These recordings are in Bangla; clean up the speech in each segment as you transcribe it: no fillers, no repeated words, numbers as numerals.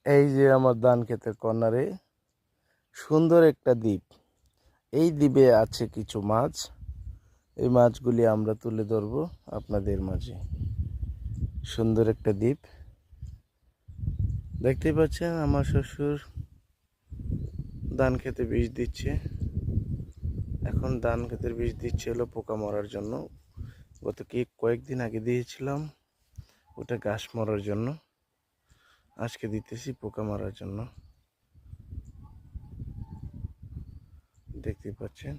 এই যে আমার ধান ক্ষেতের কর্নারে সুন্দর একটা দ্বীপ। এই দ্বীপে আছে কিছু মাছ। এই মাছগুলি আমরা তুলে ধরবো আপনাদের মাঝে। সুন্দর একটা দ্বীপ দেখতেই পাচ্ছেন। আমার শ্বশুর ধান খেতে বিষ দিচ্ছে। এখন ধান খেতের বিষ দিচ্ছে হলো পোকা মরার জন্য। কয়েকদিন আগে দিয়েছিলাম ওটা ঘাস মরার জন্য, আজকে দিতেছি পোকা মারার জন্য। দেখতে পাচ্ছেন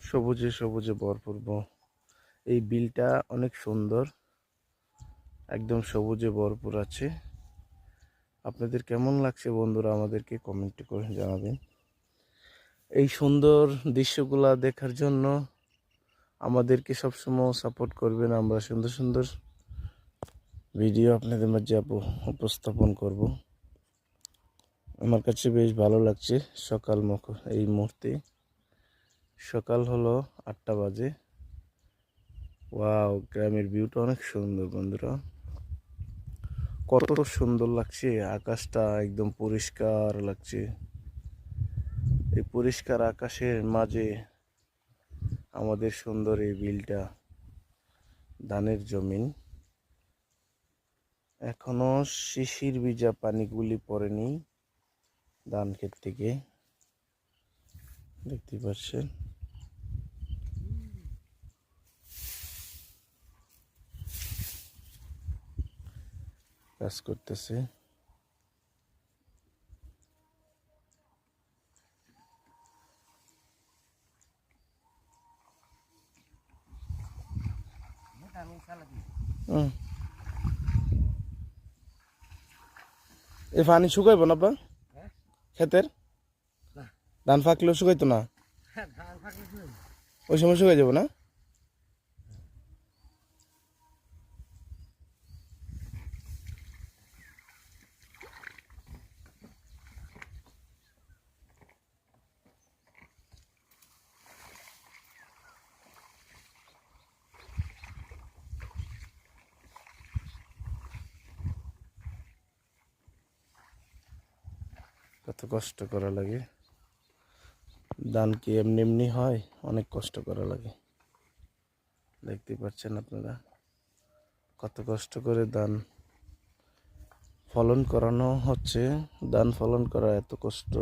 সবুজে সবুজে ভরপুর। এই বিলটা অনেক সুন্দর, একদম সবুজে ভরপুর আছে। আপনাদের কেমন লাগছে বন্ধুরা আমাদেরকে কমেন্ট করে জানাবেন। এই সুন্দর দৃশ্যগুলা দেখার জন্য আমাদেরকে সবসময় সাপোর্ট করবেন। আমরা সুন্দর সুন্দর ভিডিও আপনাদের মাঝে উপস্থাপন করব। আমার কাছে বেশ ভালো লাগছে। এই মুহূর্তে সকাল হলো 8টা বাজে। ওয়াও, গ্রামের ভিউটা অনেক সুন্দর বন্ধুরা। কত সুন্দর লাগছে, আকাশটা একদম পরিষ্কার লাগছে। এই পরিষ্কার আকাশের মাঝে আমাদের সুন্দর এই বিলটা, ধানের জমিন। এখনো শিশির ভিজা পানিগুলি পড়েনি ধান ক্ষেত থেকে, দেখতে পাচ্ছেন। কাজ করতেছে। এই পানি শুকাইব না বা ক্ষেতের ধান ফাঁকলেও শুকাইতো না, ওই সময় শুকাই যাব না। কত কষ্ট করা লাগে। ধান কি এমনি এমনি হয়? অনেক কষ্ট করা লাগে। দেখতে পাচ্ছেন আপনারা কত কষ্ট করে ধান ফলন করানো হচ্ছে। ধান ফলন করা এত কষ্ট।